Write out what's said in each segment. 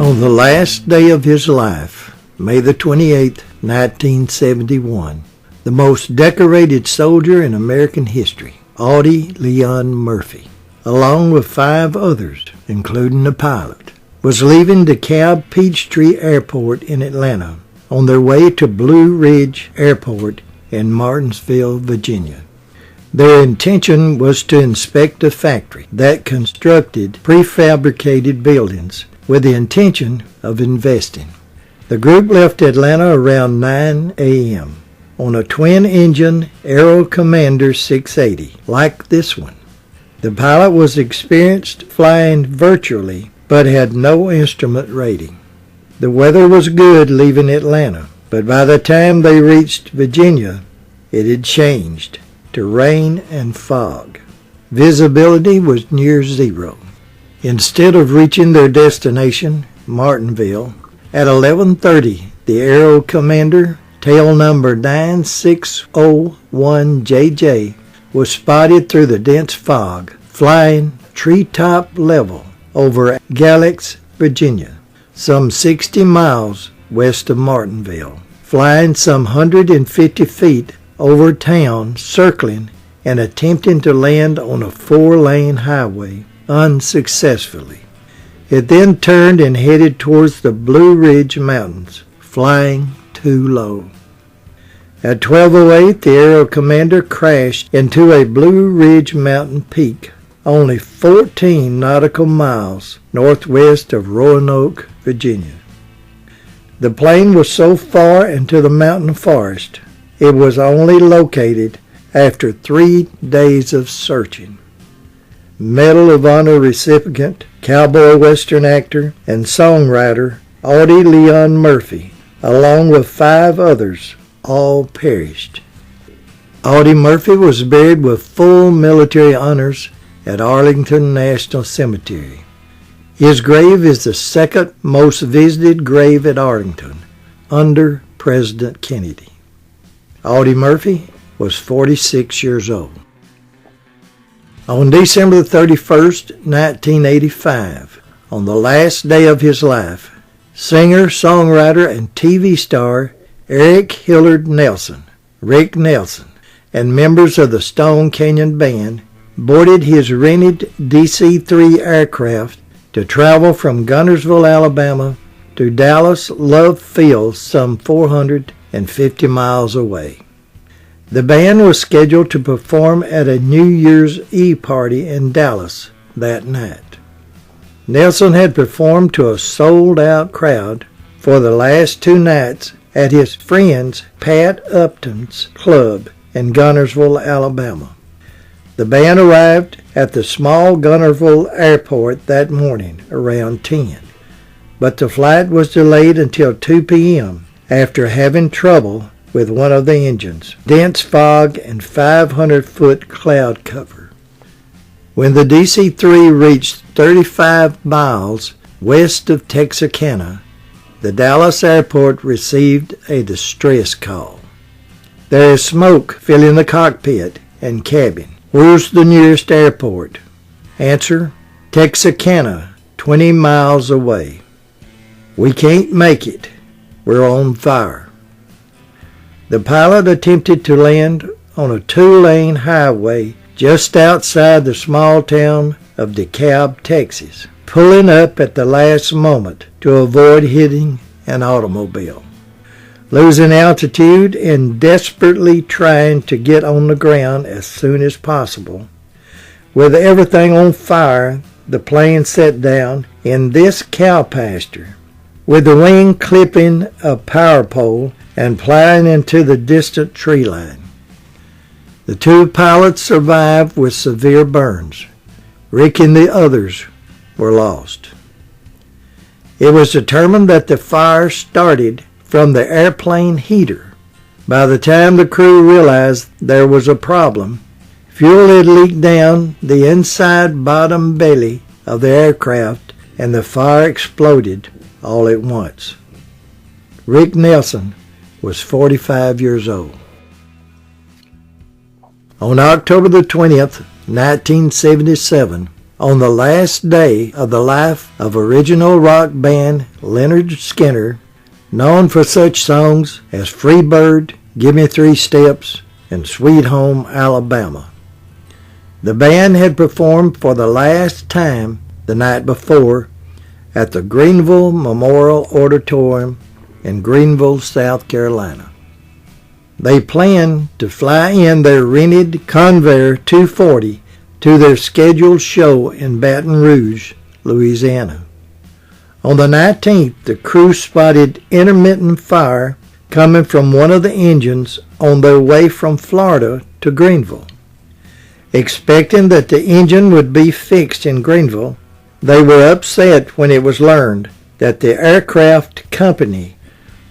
On the last day of his life, May the 28th, 1971, the most decorated soldier in American history, Audie Murphy, along with 5 others, including the pilot, was leaving DeKalb Peachtree Airport in Atlanta on their way to Blue Ridge Airport in Martinsville, Virginia. Their intention was to inspect a factory that constructed prefabricated buildings with the intention of investing. The group left Atlanta around 9 a.m. on a twin-engine Aero Commander 680, like this one. The pilot was experienced flying virtually, but had no instrument rating. The weather was good leaving Atlanta, but by the time they reached Virginia, it had changed to rain and fog. Visibility was near zero. Instead of reaching their destination, Martinsville, at 11:30, the Aero Commander, tail number 9601JJ, was spotted through the dense fog, flying treetop level over Galax, Virginia, some 60 miles west of Martinsville, flying some 150 feet over town, circling and attempting to land on a 4-lane highway unsuccessfully. It then turned and headed towards the Blue Ridge Mountains, flying too low. At 12:08, the Aero Commander crashed into a Blue Ridge mountain peak, only 14 nautical miles northwest of Roanoke, Virginia. The plane was so far into the mountain forest, it was only located after 3 days of searching. Medal of Honor recipient, cowboy western actor, and songwriter Audie Murphy, along with 5 others, all perished. Audie Murphy was buried with full military honors at Arlington National Cemetery. His grave is the second most visited grave at Arlington, under President Kennedy. Audie Murphy was 46 years old. On December 31st, 1985, on the last day of his life, singer, songwriter, and TV star Rick Nelson, and members of the Stone Canyon Band boarded his rented DC-3 aircraft to travel from Guntersville, Alabama to Dallas Love Field, some 450 miles away. The band was scheduled to perform at a New Year's Eve party in Dallas that night. Nelson had performed to a sold-out crowd for the last 2 nights at his friend's Pat Upton's club in Guntersville, Alabama. The band arrived at the small Guntersville airport that morning around 10, but the flight was delayed until 2 p.m. after having trouble with one of the engines, dense fog, and 500-foot cloud cover. When the DC-3 reached 35 miles west of Texarkana, the Dallas airport received a distress call. There is smoke filling the cockpit and cabin. Where's the nearest airport? Answer, Texarkana, 20 miles away. We can't make it. We're on fire. The pilot attempted to land on a 2-lane highway just outside the small town of DeKalb, Texas, pulling up at the last moment to avoid hitting an automobile. Losing altitude and desperately trying to get on the ground as soon as possible. With everything on fire, the plane set down in this cow pasture, with the wing clipping a power pole and plowing into the distant tree line. The 2 pilots survived with severe burns. Rick and the others were lost. It was determined that the fire started from the airplane heater. By the time the crew realized there was a problem, fuel had leaked down the inside bottom belly of the aircraft and the fire exploded all at once. Rick Nelson was 45 years old. On October the 20th, 1977, On the last day of the life of original rock band Lynyrd Skynyrd, known for such songs as Free Bird, Give Me 3 Steps, and Sweet Home Alabama. The band had performed for the last time the night before at the Greenville Memorial Auditorium in Greenville, South Carolina. They planned to fly in their rented Convair 240 to their scheduled show in Baton Rouge, Louisiana. On the 19th, the crew spotted intermittent fire coming from one of the engines on their way from Florida to Greenville. Expecting that the engine would be fixed in Greenville, they were upset when it was learned that the aircraft company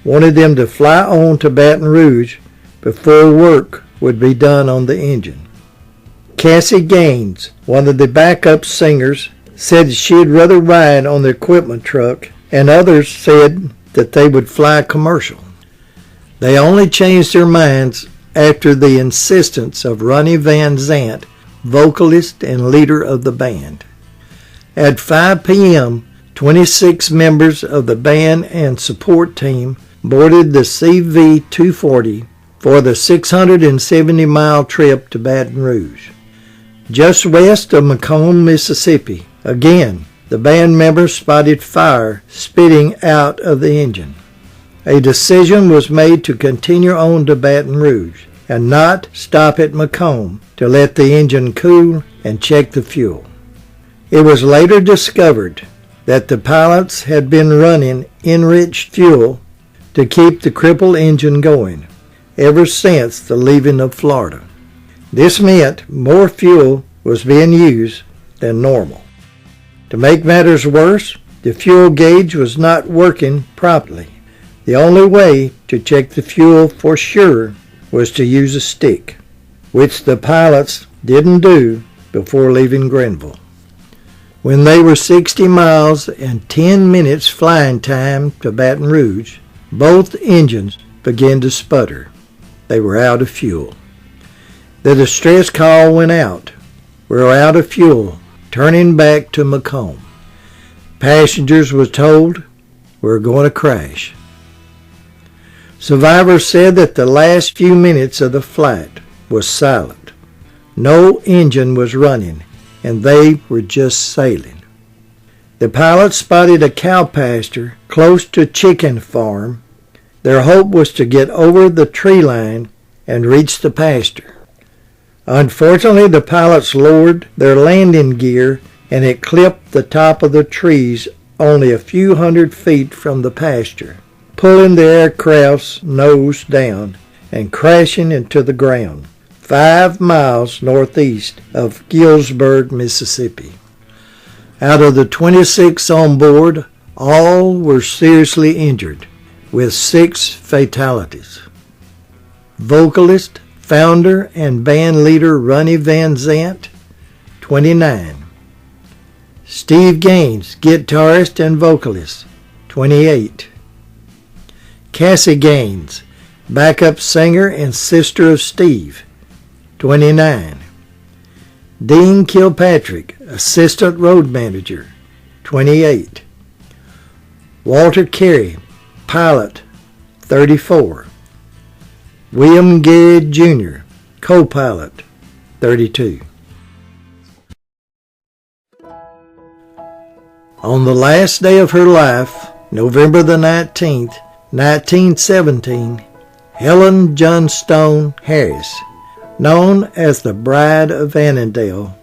wanted them to fly on to Baton Rouge before work would be done on the engine. Cassie Gaines, one of the backup singers, said she'd rather ride on the equipment truck, and others said that they would fly commercial. They only changed their minds after the insistence of Ronnie Van Zant, vocalist and leader of the band. At 5 p.m., 26 members of the band and support team boarded the CV-240 for the 670-mile trip to Baton Rouge. Just west of Macomb, Mississippi, again, the band members spotted fire spitting out of the engine. A decision was made to continue on to Baton Rouge and not stop at Macomb to let the engine cool and check the fuel. It was later discovered that the pilots had been running enriched fuel to keep the crippled engine going ever since the leaving of Florida. This meant more fuel was being used than normal. To make matters worse, the fuel gauge was not working properly. The only way to check the fuel for sure was to use a stick, which the pilots didn't do before leaving Greenville. When they were 60 miles and 10 minutes flying time to Baton Rouge, both engines began to sputter. They were out of fuel. The distress call went out. We're out of fuel, turning back to Macomb. Passengers were told, we're going to crash. Survivors said that the last few minutes of the flight was silent. No engine was running, and they were just sailing. The pilots spotted a cow pasture close to a chicken farm. Their hope was to get over the tree line and reach the pasture. Unfortunately, the pilots lowered their landing gear and it clipped the top of the trees only a few hundred feet from the pasture, pulling the aircraft's nose down and crashing into the ground 5 miles northeast of Gillsburg, Mississippi. Out of the 26 on board, all were seriously injured, with 6 fatalities. Vocalist, founder, and band leader Ronnie Van Zant, 29. Steve Gaines, guitarist and vocalist, 28. Cassie Gaines, backup singer and sister of Steve, 29. Dean Kilpatrick, assistant road manager, 28. Walter Carey, pilot, 34. William Gary Jr., co-pilot, 32. On the last day of her life, November the 19th, 1917, Helen Johnstone Harris, known as the Bride of Anandale,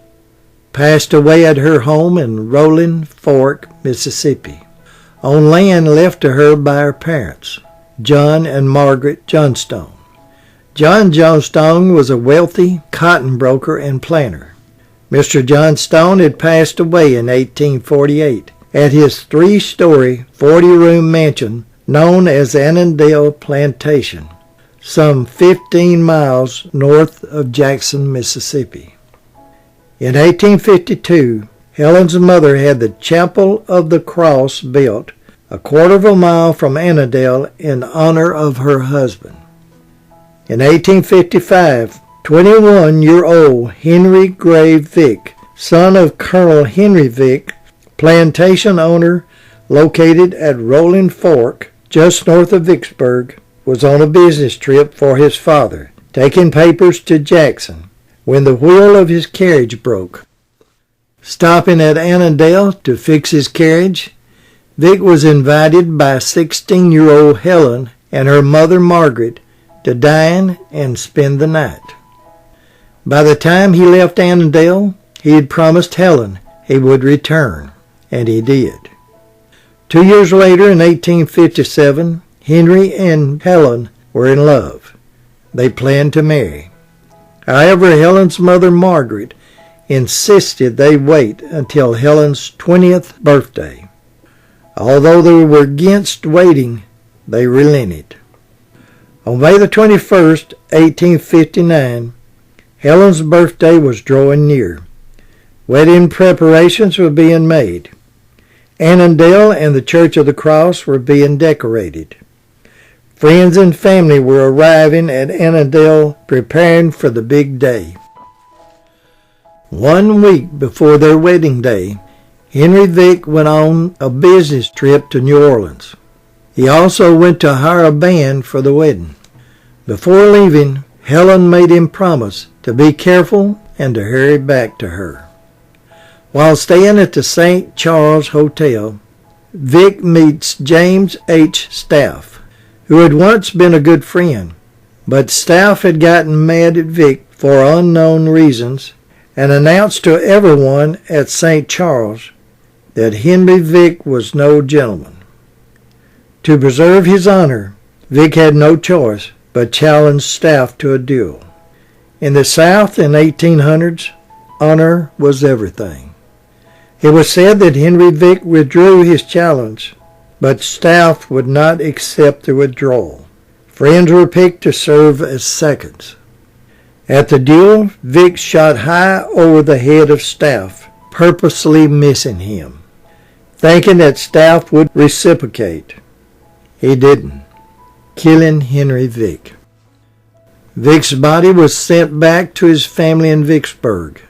passed away at her home in Rolling Fork, Mississippi, on land left to her by her parents, John and Margaret Johnstone. John Johnstone was a wealthy cotton broker and planter. Mr. Johnstone had passed away in 1848 at his 3-story, 40-room mansion known as Anandale Plantation, some 15 miles north of Jackson, Mississippi. In 1852, Helen's mother had the Chapel of the Cross built a quarter of a mile from Anandale in honor of her husband. In 1855, 21-year-old Henry Gray Vick son of Colonel Henry Vick, plantation owner located at Rolling Fork, just north of Vicksburg, was on a business trip for his father, taking papers to Jackson, when the wheel of his carriage broke. Stopping at Anandale to fix his carriage, Vick was invited by 16-year-old Helen and her mother Margaret to dine and spend the night. By the time he left Anandale, he had promised Helen he would return, and he did. 2 years later, in 1857, Henry and Helen were in love. They planned to marry. However, Helen's mother Margaret insisted they wait until Helen's 20th birthday. Although they were against waiting, they relented. On May the 21st, 1859, Helen's birthday was drawing near. Wedding preparations were being made. Anandale and the Church of the Cross were being decorated. Friends and family were arriving at Anandale preparing for the big day. 1 week before their wedding day, Henry Vick went on a business trip to New Orleans. He also went to hire a band for the wedding. Before leaving, Helen made him promise to be careful and to hurry back to her. While staying at the St. Charles Hotel, Vick meets James H. Staff, who had once been a good friend, but Staff had gotten mad at Vick for unknown reasons and announced to everyone at St. Charles that Henry Vick was no gentleman. To preserve his honor, Vick had no choice but challenged Staff to a duel. In the South in 1800s, honor was everything. It was said that Henry Vick withdrew his challenge, but Staff would not accept the withdrawal. Friends were picked to serve as seconds. At the duel, Vick shot high over the head of Staff, purposely missing him, thinking that Staff would reciprocate. He didn't, killing Henry Vick. Vick's body was sent back to his family in Vicksburg.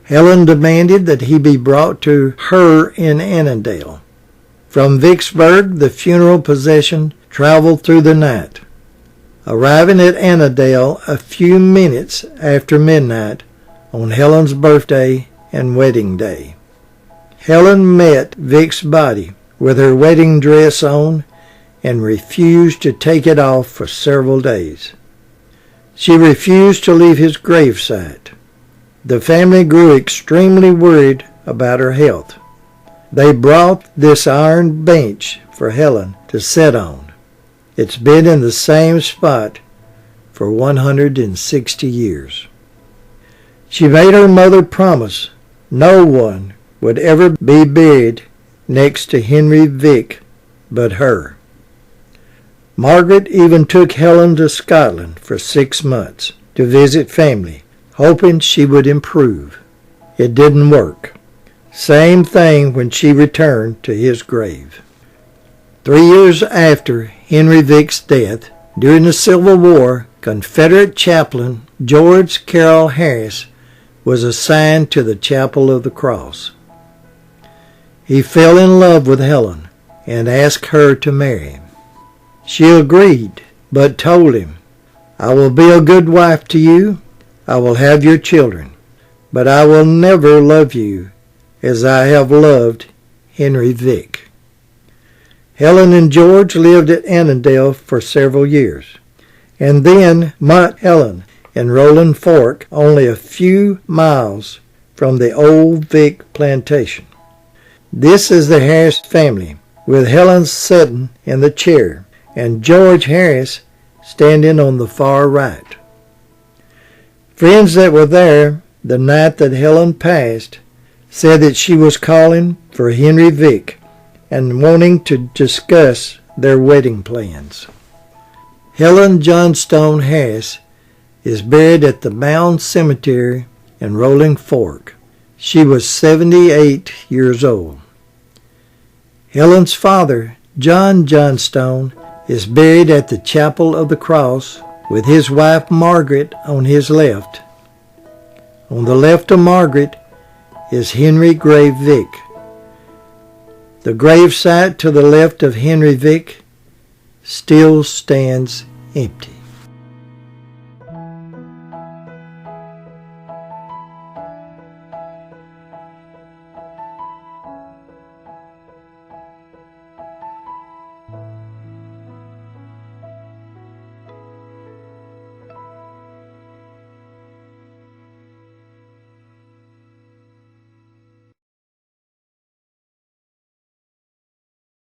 Helen demanded that he be brought to her in Anandale. From Vicksburg, the funeral procession traveled through the night, arriving at Anandale a few minutes after midnight on Helen's birthday and wedding day. Helen met Vick's body with her wedding dress on and refused to take it off for several days. She refused to leave his gravesite. The family grew extremely worried about her health. They brought this iron bench for Helen to sit on. It's been in the same spot for 160 years. She made her mother promise no one would ever be buried next to Henry Vick but her. Margaret even took Helen to Scotland for 6 months to visit family, hoping she would improve. It didn't work. Same thing when she returned to his grave. 3 years after Henry Vick's death, during the Civil War, Confederate chaplain George Carroll Harris was assigned to the Chapel of the Cross. He fell in love with Helen and asked her to marry him. She agreed, but told him, "I will be a good wife to you. I will have your children, but I will never love you as I have loved Henry Vick." Helen and George lived at Anandale for several years, and then met Helen in Rolling Fork, only a few miles from the old Vick plantation. This is the Harris family, with Helen sitting in the chair and George Harris standing on the far right. Friends that were there the night that Helen passed said that she was calling for Henry Vick and wanting to discuss their wedding plans. Helen Johnstone Harris is buried at the Mound Cemetery in Rolling Fork. She was 78 years old. Helen's father, John Johnstone, is buried at the Chapel of the Cross with his wife Margaret on his left. On the left of Margaret is Henry Grave Vick. The gravesite to the left of Henry Vick still stands empty.